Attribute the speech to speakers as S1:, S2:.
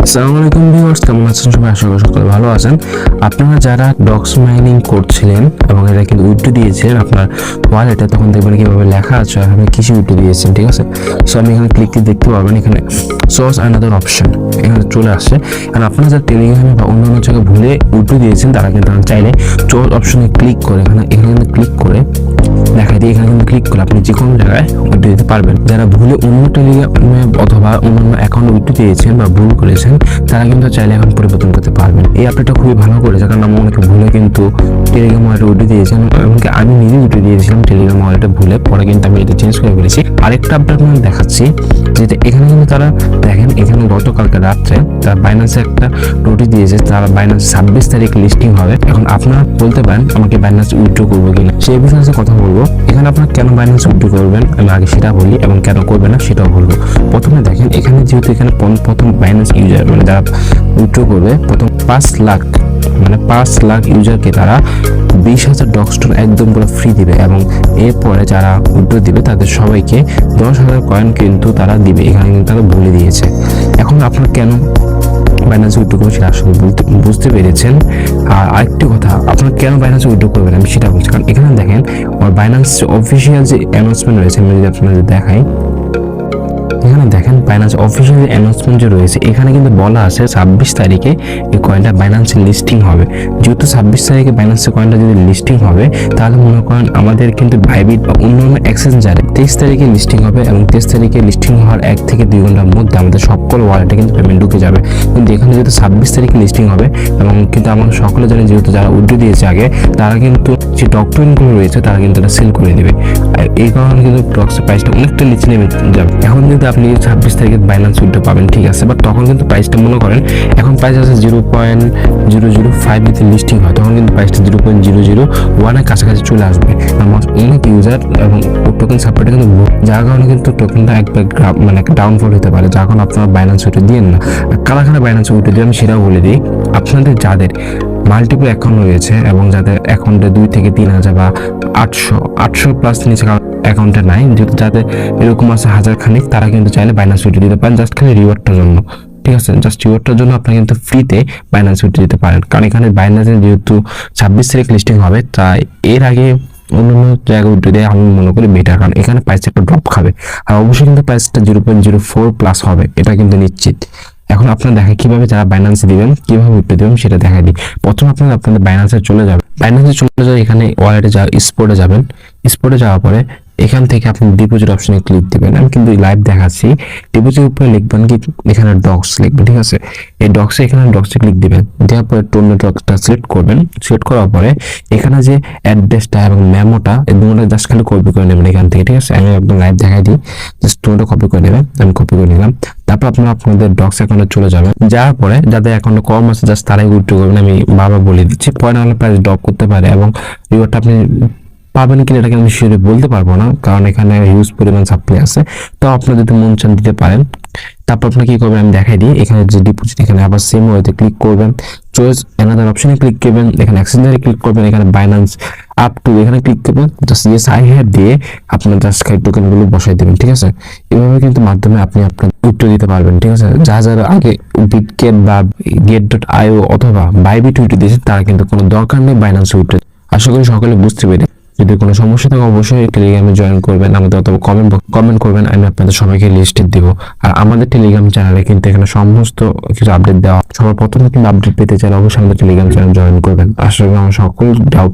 S1: আসসালামু আলাইকুম ভিউয়ার্স, কেমন আছেন সবাই? আশা করি সকলে ভালো আছেন। আপনারা যারা ডক্স মাইনিং করছিলেন এবং এটা কিন্তু উইথড্র দিয়েছেন আপনার ওয়ালেটে, তখন দেখবেন কিভাবে লেখা আছে আপনি কিসে উইথড্র দিয়েছেন। ঠিক আছে, সো আমি এখানে ক্লিক দিয়ে দেখতে পাবেন এখানে সোর্স অ্যানাদার অপশন এখানে চলে আসে। কারণ আপনারা যারা টেলিগ্রামে বা অন্যান্য জায়গায় ভুলে উইথড্র দিয়েছেন তারা কিন্তু চাইলে সোর্স অপশনে ক্লিক করে এখানে ক্লিক করে দেখা দিয়ে এখানে কিন্তু ক্লিক করে আপনি যে কোনো জায়গায় উইথড্র দিতে পারবেন। যারা ভুলে অন্য টেলিগ্রামে অথবা অন্যান্য অ্যাকাউন্টে উইথড্র দিয়েছেন বা ভুল করেছেন তারা কিন্তু চাইলে এখন পরিবর্তন করতে পারবেন। এই আপডেটটা খুবই ভালো করেছে, কারণ আমি অনেকে ভুলে কিন্তু টেলিগ্রাম ওয়ালেটে উইথড্র দিয়েছেন, এমনকি আমি নিজে উইথড্র দিয়েছিলাম টেলিগ্রাম ওয়ালেটে ভুলে, পরে কিন্তু আমি এটা চেঞ্জ করে ফেলেছি। আরেকটা আপডেট আমি দেখাচ্ছি, যেটা এখানে কিন্তু তারা দেখেন এখানে গতকালকে রাত্রে তারা বাইন্যান্সে একটা নোটিশ দিয়েছে, তারা বাইন্যান্স 26 তারিখ লিস্টিং হবে। এখন আপনারা বলতে পারেন আমাকে বাইন্যান্স উইথড্র করবো কিনা, সেই বিষয়ে কথা বলবো। এখানে আপনারা কেন বাইন্যান্স উইথড্র করবেন আমি আগে সেটা বলি, এবং কেন করবেন না সেটাও বলবো। প্রথমে দেখেন এখানে যেহেতু এখানে প্রথম বাইন্যান্স ইউজার মানে যারা উইথড্র করবে প্রথম 5 লাখ ইউজারকে তারা 20,000 ডক্সটন একদম পুরো ফ্রি দিবে, এবং এরপরে যারা উইথড্র দিবে তাদের সবাইকে 10,000 কয়েন কিন্তু তারা দিবে। এখানে কিন্তু তারা বলে দিয়েছে। এখন আপনারা কেন বাইন্যান্স উইথড্র করবেন সেটা আসলে বুঝতে পেরেছেন। আর আরেকটি কথা, আপনারা কেন বাইন্যান্স উইথড্র করবেন আমি সেটা বলছি। কারণ এখানে দেখেন আমার বাইন্যান্স অফিসিয়াল যে অ্যানাউন্সমেন্ট রয়েছে, আমি যদি আপনাদের দেখাই, এখানে দেখেন বাইন্যান্স অফিসিয়াল অ্যানাউন্সমেন্ট যে রয়েছে এখানে কিন্তু বলা আছে 26 তারিখে এই কয়েনটা বাইন্যান্সে লিস্টিং হবে। যেহেতু 26 তারিখে বাইন্যান্সের কয়েনটা যদি লিস্টিং হবে তাহলে মনে করেন আমাদের কিন্তু বাইবিট বা অন্যান্য এক্সচেঞ্জারে 23 তারিখে লিস্টিং হবে, এবং 23 তারিখে লিস্টিং হওয়ার 1 থেকে 2 ঘন্টার মধ্যে আমাদের সকল ওয়ালেটে কিন্তু পেমেন্ট ঢুকে যাবে। কিন্তু এখানে যেহেতু 26 তারিখে লিস্টিং হবে, এবং কিন্তু আমরা সকলে জানি যেহেতু যারা উইথড্র দিয়েছে আগে তারা কিন্তু যে ডকুমেন্টগুলো রয়েছে তারা কিন্তু এটা সেল করে দেবে, আর এই কারণে কিন্তু ডক্সের প্রাইসটা অনেকটা নিচে নেমে যাবে। এখন কিন্তু আপনি 26 তারিখে বাইন্যান্স উইথড্র পাবেন, ঠিক আছে, বাট তখন কিন্তু প্রাইসটা মনে করেন এখন প্রাইস আছে 0.005 দিতে লিস্টিং হয়, তখন কিন্তু প্রাইসটা 0.001 এর কাছাকাছি চলে আসবে। আমার অনেক ইউজার এবং টোকেন সাপোর্টে কিন্তু যার কারণে কিন্তু টোকেনটা একবার মানে ডাউনফল হতে পারে, যার কারণে আপনারা বাইন্যান্স উইথড্র দিয়েন না। কারা বাইন্যান্স উইথড্র দিয়ে আমি সেটাও বলে দিই। আপনাদের যাদের মাল্টিপল অ্যাকাউন্ট রয়েছে এবং যাদের অ্যাকাউন্টে 2 থেকে 3,000 বা 800 প্লাস নিচে অ্যাকাউন্টে নাই, যেহেতু যাদের এরকম আছে 1000 খানিক, তারা কিন্তু চাইলে বাইন্যান্স উইথড্র দিতে পারেন জাস্ট খালি রিওয়ার্ডটার জন্য। ঠিক আছে, জাস্ট রিওয়ার্ডটার জন্য আপনি কিন্তু ফ্রিতে বাইন্যান্স উইথড্র দিতে পারেন। কারণ এখানে বাইন্যান্সে যেহেতু 26 তারিখ লিস্টিং হবে, তাই এর আগে অন্যান্য জায়গায় উইথড্র দিয়ে আমি মনে করি বেটার, কারণ এখানে প্রাইস একটা ড্রপ খাবে, আর অবশ্যই কিন্তু প্রাইসটা 0.04 প্লাস হবে, এটা কিন্তু নিশ্চিত। এখন আপনারা দেখেন কিভাবে যারা বাইন্যান্সে দিবেন, কিভাবে উইথড্র দিবেন সেটা দেখা দিই। প্রথমে আপনাদের বাইন্যান্সে চলে যাবেন, এখানে ওয়ালেটে স্পটে যাবেন। স্পটে যাওয়ার পরে এখান থেকে আপনি ডিপোজিট অপশনে ক্লিক দিবেন। আমি কিন্তু লাইভ দেখাচ্ছি। ডিপোজিট উপরে লিখবেন কি এখানে ডক্স লিখবেন, ঠিক আছে। এই ডক্সে ক্লিক দিবেন, দেওয়ার পরে টোন নেটওয়ার্কটা সিলেক্ট করবেন। সিলেক্ট করার পরে এখানে যে অ্যাড্রেসটা এবং মেমোটা এই দুটোটা জাস্ট খালি কপি করে নেবেন এখান থেকে, ঠিক আছে। আমি একদম লাইভ দেখাই দিই, জাস্ট টোনটা কপি করে নেবেন। আমি কপি করে নিলাম। তারপর আপনারা আপনাদের ডক্স অ্যাকাউন্টে চলে যাবেন। যাওয়ার পরে যাদের অ্যাকাউন্টে কম আছে জাস্ট তারাই উইথড্র করবেন, আমি বারবার বলে দিচ্ছি। পরে নাহলে প্রাইস ড্রপ করতে পারে, এবং রিওয়ার্ডটা আপনি পাবেন কিনা এটাকে আমি শিওর বলতে পারবো না, কারণ এখানে হিউজ পরিমাণ সাপ্লাই আছে। তো আপনারা যদি মন চান দিতে পারেন। তারপর আপনি কি করবেন আমি দেখাই দিই। এখানে যে ডিপোজিট, এখানে আবার সেম ওয়েতে ক্লিক করবেন, চয়েস অ্যানাদার অপশনে ক্লিক করবেন, এখানে এক্সচেঞ্জারে ক্লিক করবেন, এখানে বাইন্যান্স আপ টু এখানে ক্লিক করবেন, জাস্ট ইয়েস আই হ্যাভ দিয়ে আপনার জাস্ট খালি টোকেনগুলো বসাই দেবেন, ঠিক আছে। এভাবে কিন্তু মাধ্যমে আপনি আপনার উইথড্র দিতে পারবেন, ঠিক আছে। যারা আগে বিটগেট বা get.io অথবা বাইবিট উইথড্র দিয়েছেন তারা কিন্তু কোনো দরকার নেই বাইন্যান্স উইথড্র। আশা করি সকলে বুঝতে পেরে। যদি কোনো সমস্যা থাকে অবশ্যই টেলিগ্রামে জয়েন করবেন আমাদের, অথবা কমেন্ট করবেন, আমি আপনাদের সবাইকে লিস্টে দিব। আর আমাদের টেলিগ্রাম চ্যানেলে কিন্তু এখানে সমস্ত কিছু আপডেট দেওয়া, সবার প্রথমে কিন্তু আপডেট পেতে চাইলে অবশ্যই আমাদের টেলিগ্রাম চ্যানেল জয়েন করবেন। আসলে আমার সকল ডাউট